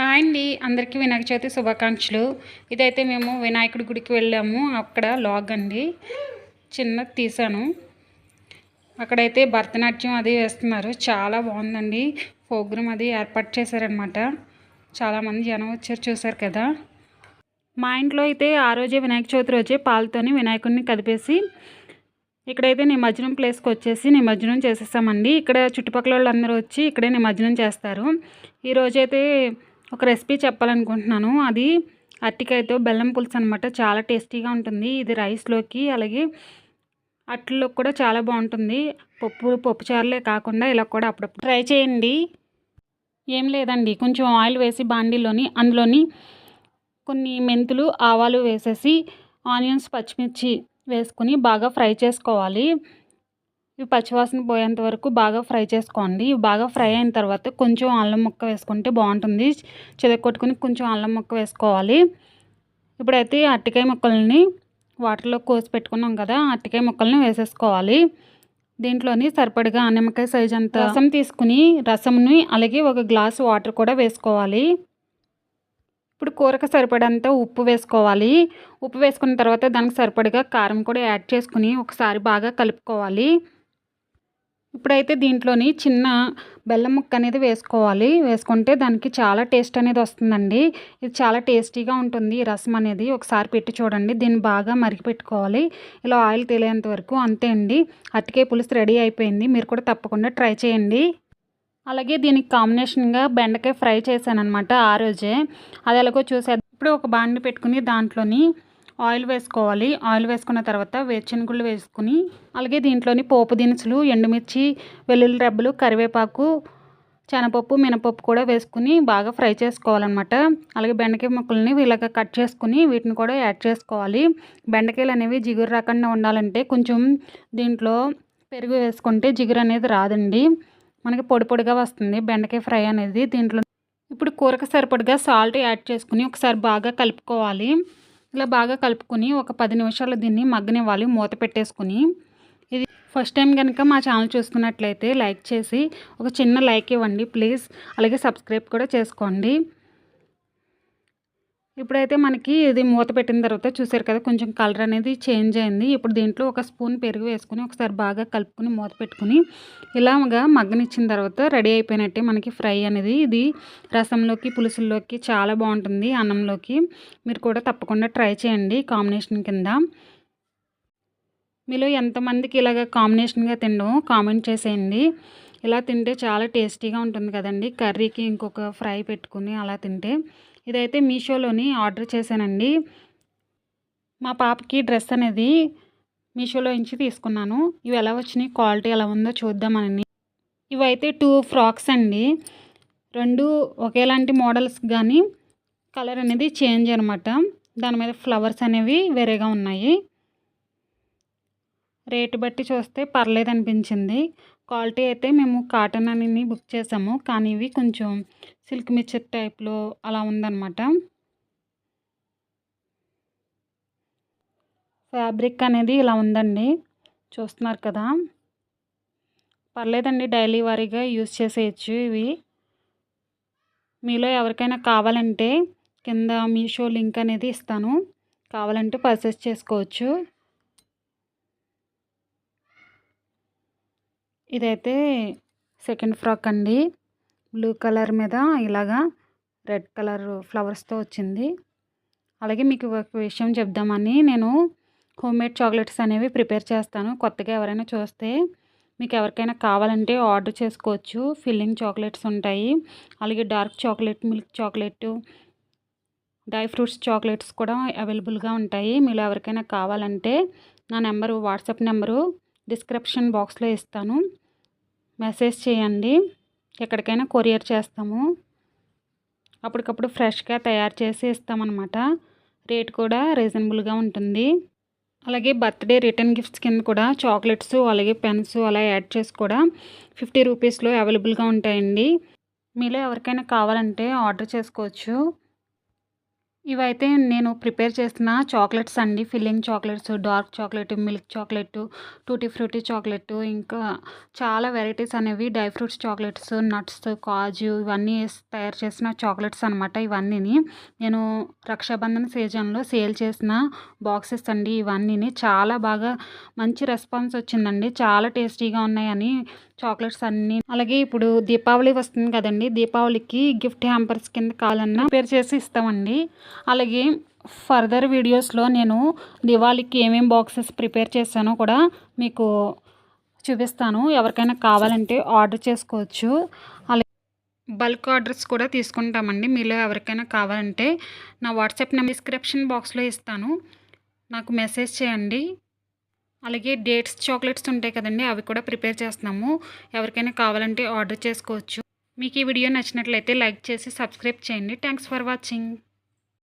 Hi అండి, అందరికీ వినాయక చవితి శుభాకాంక్షలు. ఇదైతే మేము వినాయకుడి గుడికి వెళ్ళాము. అక్కడ లాగ్ అండి చిన్నది తీసాను. అక్కడైతే భరతనాట్యం అది వేస్తున్నారు. చాలా బాగుందండి. ప్రోగ్రామ్ అది ఏర్పాటు చేశారనమాట. చాలామంది జనం వచ్చారు, చూసారు కదా. మా ఇంట్లో అయితే ఆ రోజే వినాయక చవితి రోజే పాలతోని వినాయకుడిని కదిపేసి ఇక్కడైతే నిమజ్జనం ప్లేస్కి వచ్చేసి నిమజ్జనం చేసేసామండి. ఇక్కడ చుట్టుపక్కల వాళ్ళందరూ వచ్చి ఇక్కడే నిమజ్జనం చేస్తారు. ఈరోజైతే ఒక రెసిపీ చెప్పాలనుకుంటున్నాను. అది అరటికాయతో బెల్లం పులుసు అనమాట. చాలా టేస్టీగా ఉంటుంది. ఇది రైస్లోకి అలాగే అట్లలోకి కూడా చాలా బాగుంటుంది. పప్పుచారులే కాకుండా ఇలా కూడా అప్పుడప్పుడు ట్రై చేయండి. ఏం లేదండి, కొంచెం ఆయిల్ వేసి బాండీలోని అందులోని కొన్ని మెంతులు ఆవాలు వేసేసి ఆనియన్స్ పచ్చిమిర్చి వేసుకుని బాగా ఫ్రై చేసుకోవాలి. ఇవి పచ్చివాసన పోయేంత వరకు బాగా ఫ్రై చేసుకోండి. ఇవి బాగా ఫ్రై అయిన తర్వాత కొంచెం అల్లం ముక్క వేసుకుంటే బాగుంటుంది. చితక్కొట్టుకుని కొంచెం అల్లం ముక్క వేసుకోవాలి. ఇప్పుడైతే అరటికాయ ముక్కల్ని వాటర్లో కోసి పెట్టుకున్నాం కదా, అరటికాయ ముక్కల్ని వేసేసుకోవాలి. దీంట్లోని సరిపడిగా నిమ్మకాయ సైజ్ అంత రసం తీసుకుని రసంని అలాగే ఒక గ్లాసు వాటర్ కూడా వేసుకోవాలి. ఇప్పుడు కూరకు సరిపడంత ఉప్పు వేసుకోవాలి. ఉప్పు వేసుకున్న తర్వాత దానికి సరిపడిగా కారం కూడా యాడ్ చేసుకుని ఒకసారి బాగా కలుపుకోవాలి. ఇప్పుడైతే దీంట్లోని చిన్న బెల్లం ముక్క అనేది వేసుకోవాలి. వేసుకుంటే దానికి చాలా టేస్ట్ అనేది వస్తుందండి. ఇది చాలా టేస్టీగా ఉంటుంది. ఈ రసం అనేది ఒకసారి పెట్టి చూడండి. దీన్ని బాగా మరిగి పెట్టుకోవాలి. ఇలా ఆయిల్ తేలేంత వరకు. అంతే అండి, అరటికాయ పులుసు రెడీ అయిపోయింది. మీరు కూడా తప్పకుండా ట్రై చేయండి. అలాగే దీనికి కాంబినేషన్గా బెండకాయ ఫ్రై చేశాను అనమాట ఆ రోజే. అది ఎలాగో చూసేది. ఇప్పుడు ఒక బాండి పెట్టుకుని దాంట్లోని ఆయిల్ వేసుకోవాలి. ఆయిల్ వేసుకున్న తర్వాత వేరుశనగుళ్ళు వేసుకుని అలాగే దీంట్లోని పోపు దినుసులు, ఎండుమిర్చి, వెల్లుల్లి రెబ్బలు, కరివేపాకు, శనగపప్పు, మినపప్పు కూడా వేసుకుని బాగా ఫ్రై చేసుకోవాలన్నమాట. అలాగే బెండకాయ ముక్కల్ని ఇలాగ కట్ చేసుకుని వీటిని కూడా యాడ్ చేసుకోవాలి. బెండకాయలు అనేవి జిగురు రాకుండా ఉండాలంటే కొంచెం దీంట్లో పెరుగు వేసుకుంటే జిగురు అనేది రాదండి. మనకి పొడి పొడిగా వస్తుంది బెండకాయ ఫ్రై అనేది. దీంట్లో ఇప్పుడు కూరకు సరిపడగా సాల్ట్ యాడ్ చేసుకుని ఒకసారి బాగా కలుపుకోవాలి. ఇలా బాగా కలుపుకొని ఒక 10 నిమిషాలు దీన్ని మగ్గనివ్వాలి మూత పెట్టేసుకుని. ఇది ఫస్ట్ టైం కనుక మా ఛానల్ చూస్తున్నట్లయితే లైక్ చేసి ఒక చిన్న లైక్ ఇవ్వండి ప్లీజ్. అలాగే సబ్స్క్రైబ్ కూడా చేసుకోండి. ఇప్పుడైతే మనకి ఇది మూత పెట్టిన తర్వాత చూసారు కదా, కొంచెం కలర్ అనేది చేంజ్ అయింది. ఇప్పుడు దీంట్లో ఒక స్పూన్ పెరుగు వేసుకుని ఒకసారి బాగా కలుపుకొని మూత పెట్టుకుని ఇలాగా మగ్గనిచ్చిన తర్వాత రెడీ అయిపోయినట్టే మనకి ఫ్రై అనేది. ఇది రసంలోకి పులుసుల్లోకి చాలా బాగుంటుంది, అన్నంలోకి. మీరు కూడా తప్పకుండా ట్రై చేయండి కాంబినేషన్ కింద. మీలో ఎంతమందికి ఇలాగ కాంబినేషన్గా తినడం కామెంట్ చేసేయండి. ఇలా తింటే చాలా టేస్టీగా ఉంటుంది కదండి. కర్రీకి ఇంకొక ఫ్రై పెట్టుకుని అలా తింటే. ఇదైతే మీషోలోని ఆర్డర్ చేశానండి. మా పాపకి డ్రెస్ అనేది మీషోలో నుంచి తీసుకున్నాను. ఇవి ఎలా వచ్చినాయి, క్వాలిటీ ఎలా ఉందో చూద్దామని. ఇవైతే 2 ఫ్రాక్స్ అండి. 2 ఒకేలాంటి మోడల్స్ కానీ కలర్ అనేది చేంజ్ అనమాట. దాని మీద ఫ్లవర్స్ అనేవి వేరేగా ఉన్నాయి. రేటు బట్టి చూస్తే పర్లేదు అనిపించింది. క్వాలిటీ అయితే మేము కాటన్ అని బుక్ చేసాము, కానీ ఇవి కొంచెం సిల్క్ మిక్చర్ టైప్లో అలా ఉందన్నమాట. ఫ్యాబ్రిక్ అనేది ఇలా ఉందండి, చూస్తున్నారు కదా. పర్లేదండి, డైలీ వారీగా యూజ్ చేసేయచ్చు ఇవి. మీలో ఎవరికైనా కావాలంటే కింద మీషో లింక్ అనేది ఇస్తాను, కావాలంటే పర్చేస్ చేసుకోవచ్చు. ఇదైతే సెకండ్ ఫ్రాక్ అండి. బ్లూ కలర్ మీద ఇలాగా రెడ్ కలర్ ఫ్లవర్స్తో వచ్చింది. అలాగే మీకు ఒక విషయం చెప్దామని నేను హోమ్మేడ్ చాక్లెట్స్ అనేవి ప్రిపేర్ చేస్తాను. కొత్తగా ఎవరైనా చూస్తే మీకు ఎవరికైనా కావాలంటే ఆర్డర్ చేసుకోవచ్చు. ఫిల్లింగ్ చాక్లెట్స్ ఉంటాయి, అలాగే dark chocolate, milk chocolate, dry fruits chocolates కూడా అవైలబుల్గా ఉంటాయి. మీరు ఎవరికైనా కావాలంటే నా నెంబరు, వాట్సాప్ నెంబరు డిస్క్రిప్షన్ బాక్స్లో ఇస్తాను, మెసేజ్ చేయండి. ఎక్కడికైనా కొరియర్ చేస్తాము. అప్పటికప్పుడు ఫ్రెష్గా తయారు చేసి ఇస్తామన్నమాట. రేట్ కూడా రీజనబుల్గా ఉంటుంది. అలాగే బర్త్డే రిటర్న్ గిఫ్ట్స్ కింద కూడా చాక్లెట్స్ అలాగే పెన్స్ అలా యాడ్ చేసి కూడా 50 రూపీస్లో అవైలబుల్గా ఉంటాయండి. మీలో ఎవరికైనా కావాలంటే ఆర్డర్ చేసుకోవచ్చు. ఇవైతే నేను ప్రిపేర్ చేసిన చాక్లెట్స్ అండి. Filling chocolates, dark chocolate, milk chocolate, tutti frutti chocolate, ఇంకా చాలా వెరైటీస్ అనేవి డ్రై ఫ్రూట్స్ చాక్లెట్స్, నట్స్, కాజు ఇవన్నీ ఏసి తయారు చేసిన చాక్లెట్స్ అనమాట ఇవన్నీని. నేను రక్షాబంధన్ సీజన్లో సేల్ చేసిన బాక్సెస్ అండి ఇవన్నీని. చాలా బాగా మంచి రెస్పాన్స్ వచ్చిందండి. చాలా టేస్టీగా ఉన్నాయని చాక్లెట్స్ అన్నీ. అలాగే ఇప్పుడు దీపావళి వస్తుంది కదండి, దీపావళికి గిఫ్ట్ హ్యాంపర్స్ కింద కావాలన్నా ప్రిపేర్ చేసి ఇస్తామండి. అలాగే ఫర్దర్ వీడియోస్లో నేను దివాళీకి ఏమేమి బాక్సెస్ ప్రిపేర్ చేశానో కూడా మీకు చూపిస్తాను. ఎవరికైనా కావాలంటే ఆర్డర్ చేసుకోవచ్చు. అలాగే బల్క్ ఆర్డర్స్ కూడా తీసుకుంటామండి. మీలో ఎవరికైనా కావాలంటే నా వాట్సాప్ నెంబర్ డిస్క్రిప్షన్ బాక్స్లో ఇస్తాను, నాకు మెసేజ్ చేయండి. అలాగే డేట్స్ చాక్లెట్స్ ఉంటాయి కదండి, అవి కూడా ప్రిపేర్ చేస్తున్నాము. ఎవరికైనా కావాలంటే ఆర్డర్ చేసుకోవచ్చు. మీకు ఈ వీడియో నచ్చినట్లయితే లైక్ చేసి సబ్స్క్రైబ్ చేయండి. Thanks for watching.